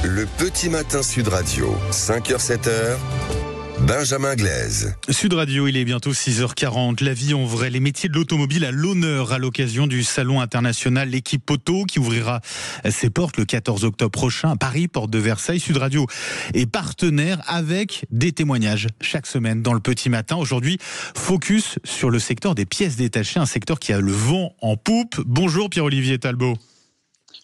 Le petit matin Sud Radio, 5h-7h, Benjamin Glaise. Sud Radio, il est bientôt 6h40. La vie en vrai, les métiers de l'automobile à l'honneur à l'occasion du Salon international L'Équipe Auto qui ouvrira ses portes le 14 octobre prochain à Paris, porte de Versailles. Sud Radio est partenaire avec des témoignages chaque semaine dans le petit matin. Aujourd'hui, focus sur le secteur des pièces détachées, un secteur qui a le vent en poupe. Bonjour Pierre-Olivier Talbot.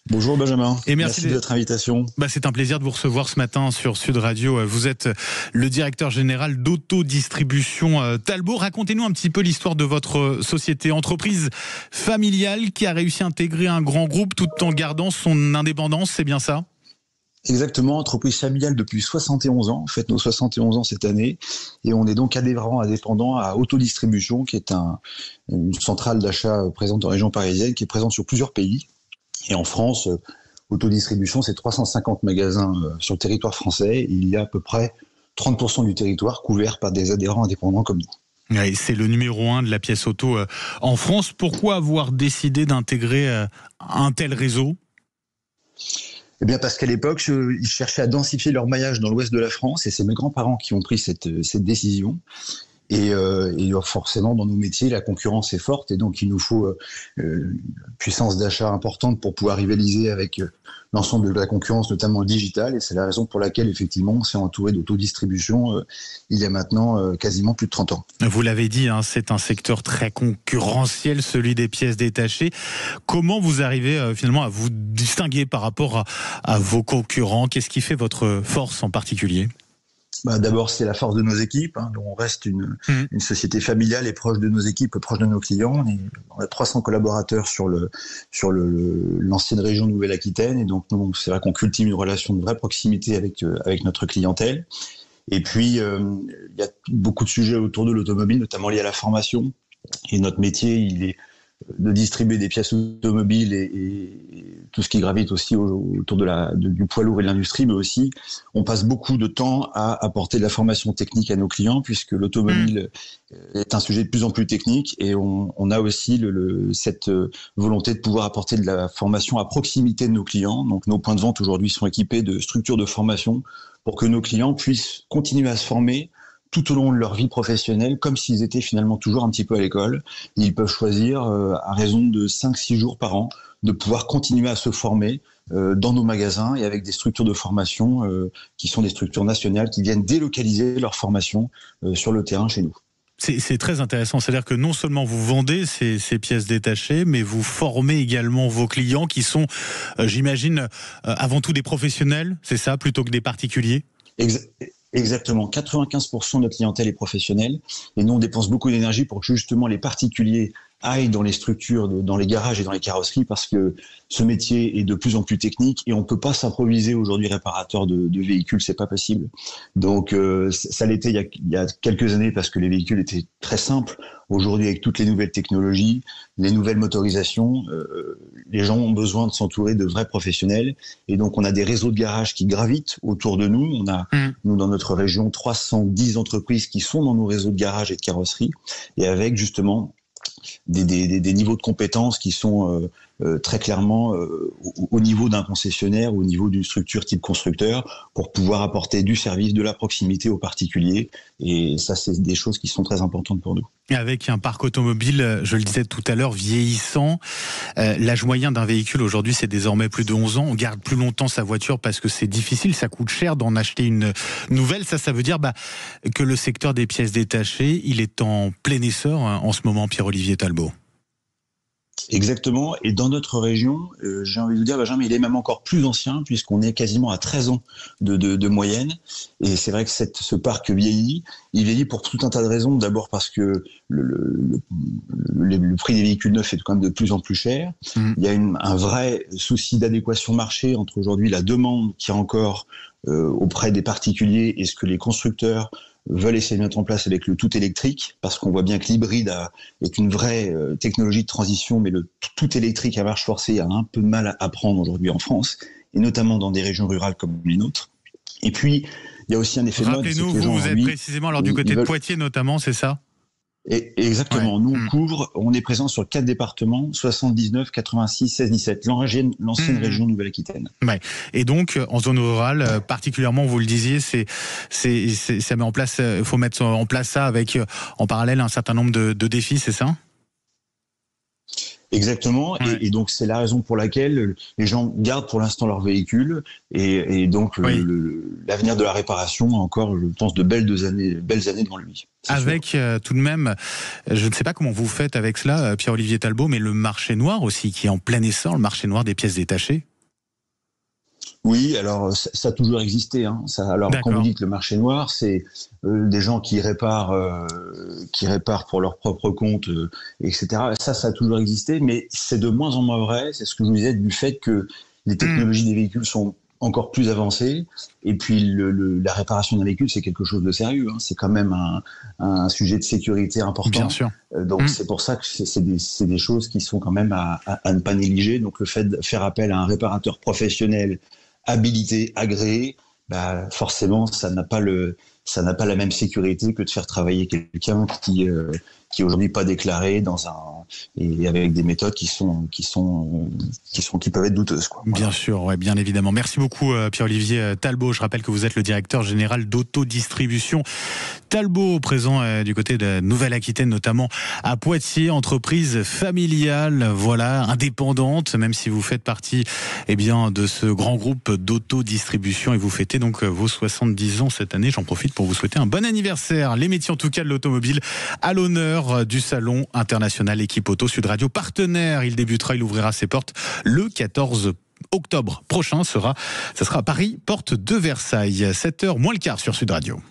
Bonjour Benjamin, et merci de votre invitation. C'est un plaisir de vous recevoir ce matin sur Sud Radio. Vous êtes le directeur général d'autodistribution Talbot. Racontez-nous un petit peu l'histoire de votre société, entreprise familiale qui a réussi à intégrer un grand groupe tout en gardant son indépendance, c'est bien ça ? Exactement, entreprise familiale depuis 71 ans, on fête nos 71 ans cette année, et on est donc adhérent indépendant à Autodistribution, qui est une centrale d'achat présente en région parisienne, qui est présente sur plusieurs pays. Et en France, Autodistribution, c'est 350 magasins sur le territoire français. Il y a à peu près 30% du territoire couvert par des adhérents indépendants comme nous. Oui, c'est le numéro 1 de la pièce auto en France. Pourquoi avoir décidé d'intégrer un tel réseau ? Eh bien parce qu'à l'époque, ils cherchaient à densifier leur maillage dans l'ouest de la France, et c'est mes grands-parents qui ont pris cette décision. Et forcément, dans nos métiers, la concurrence est forte, et donc il nous faut une puissance d'achat importante pour pouvoir rivaliser avec l'ensemble de la concurrence, notamment digitale. Et c'est la raison pour laquelle, effectivement, on s'est entouré d'autodistribution il y a maintenant quasiment plus de 30 ans. Vous l'avez dit, c'est un secteur très concurrentiel, celui des pièces détachées. Comment vous arrivez finalement à vous distinguer par rapport à vos concurrents ? Qu'est-ce qui fait votre force en particulier ? D'abord, c'est la force de nos équipes. On reste une société familiale et proche de nos équipes, proche de nos clients. On a 300 collaborateurs sur l'ancienne région Nouvelle-Aquitaine. Et donc, nous, c'est vrai qu'on cultive une relation de vraie proximité avec notre clientèle. Et puis, il y a beaucoup de sujets autour de l'automobile, notamment liés à la formation. Et notre métier, il est de distribuer des pièces automobiles et tout ce qui gravite aussi autour du poids lourd et de l'industrie, mais aussi on passe beaucoup de temps à apporter de la formation technique à nos clients, puisque l'automobile est un sujet de plus en plus technique, et on a aussi cette volonté de pouvoir apporter de la formation à proximité de nos clients. Donc nos points de vente aujourd'hui sont équipés de structures de formation pour que nos clients puissent continuer à se former tout au long de leur vie professionnelle, comme s'ils étaient finalement toujours un petit peu à l'école. Ils peuvent choisir, à raison de 5-6 jours par an, de pouvoir continuer à se former dans nos magasins, et avec des structures de formation qui sont des structures nationales qui viennent délocaliser leur formation sur le terrain chez nous. C'est très intéressant, c'est-à-dire que non seulement vous vendez ces pièces détachées, mais vous formez également vos clients qui sont, j'imagine, avant tout des professionnels, c'est ça, plutôt que des particuliers ? Exactement, 95% de notre clientèle est professionnelle, et nous on dépense beaucoup d'énergie pour que justement les particuliers aillent dans les structures, dans les garages et dans les carrosseries, parce que ce métier est de plus en plus technique et on peut pas s'improviser aujourd'hui réparateur de véhicules, c'est pas possible. Donc ça l'était il y a quelques années parce que les véhicules étaient très simples. Aujourd'hui, avec toutes les nouvelles technologies, les nouvelles motorisations, les gens ont besoin de s'entourer de vrais professionnels, et donc on a des réseaux de garages qui gravitent autour de nous. On a nous dans notre région 310 entreprises qui sont dans nos réseaux de garages et de carrosseries, et avec justement des niveaux de compétences qui sont très clairement au niveau d'un concessionnaire ou au niveau d'une structure type constructeur, pour pouvoir apporter du service, de la proximité aux particuliers. Et ça, c'est des choses qui sont très importantes pour nous. Avec un parc automobile, je le disais tout à l'heure, vieillissant, l'âge moyen d'un véhicule aujourd'hui, c'est désormais plus de 11 ans. On garde plus longtemps sa voiture parce que c'est difficile, ça coûte cher d'en acheter une nouvelle. Ça veut dire que le secteur des pièces détachées, il est en plein essor en ce moment, Pierre-Olivier Talbot. Exactement, et dans notre région, j'ai envie de vous dire, Benjamin, il est même encore plus ancien, puisqu'on est quasiment à 13 ans de moyenne, et c'est vrai que ce parc vieillit. Il vieillit pour tout un tas de raisons. D'abord parce que le prix des véhicules neufs est quand même de plus en plus cher. Il y a un vrai souci d'adéquation marché entre aujourd'hui la demande qu'il y a encore auprès des particuliers et ce que les constructeurs veulent essayer de mettre en place avec le tout électrique, parce qu'on voit bien que l'hybride est une vraie technologie de transition, mais le tout électrique à marche forcée a un peu de mal à prendre aujourd'hui en France, et notamment dans des régions rurales comme les nôtres. Et puis, il y a aussi un effet mode. Rappelez-nous, vous êtes précisément du côté de Poitiers notamment, c'est ça ? Et exactement. Nous, on est présent sur 4 départements, 79, 86, 16, 17, l'ancienne région Nouvelle-Aquitaine. Ouais. Et donc, en zone rurale, particulièrement, vous le disiez, ça met en place, faut mettre en place ça avec, en parallèle, un certain nombre de défis, c'est ça ? Exactement, ouais. et donc c'est la raison pour laquelle les gens gardent pour l'instant leur véhicule, et donc l'avenir de la réparation a encore, je pense, de belles années devant lui. Avec tout de même, je ne sais pas comment vous faites avec cela, Pierre-Olivier Talbot, mais le marché noir aussi, qui est en plein essor, le marché noir des pièces détachées. Oui, alors ça a toujours existé. Hein. Alors quand vous dites le marché noir, c'est des gens qui réparent pour leur propre compte, etc. Ça a toujours existé, mais c'est de moins en moins vrai. C'est ce que je vous disais, du fait que les technologies des véhicules sont encore plus avancées, et puis la réparation d'un véhicule, c'est quelque chose de sérieux. Hein. C'est quand même un sujet de sécurité important. Bien sûr. Donc c'est pour ça que c'est des choses qui sont quand même à ne pas négliger. Donc le fait de faire appel à un réparateur professionnel habilité, agréé, forcément, ça n'a pas la même sécurité que de faire travailler quelqu'un qui est aujourd'hui pas déclaré et avec des méthodes qui peuvent être douteuses, quoi. Voilà. Bien sûr, ouais, bien évidemment. Merci beaucoup, Pierre-Olivier Talbot. Je rappelle que vous êtes le directeur général d'Autodistribution Talbot, présent du côté de Nouvelle-Aquitaine, notamment à Poitiers, entreprise familiale, voilà, indépendante, même si vous faites partie, de ce grand groupe d'autodistribution, et vous fêtez donc vos 70 ans cette année. J'en profite pour vous souhaiter un bon anniversaire. Les métiers, en tout cas, de l'automobile à l'honneur du Salon international Équipe Auto. Sud Radio partenaire. Il ouvrira ses portes le 14 octobre prochain. Ça sera à Paris, porte de Versailles. 7h moins le quart sur Sud Radio.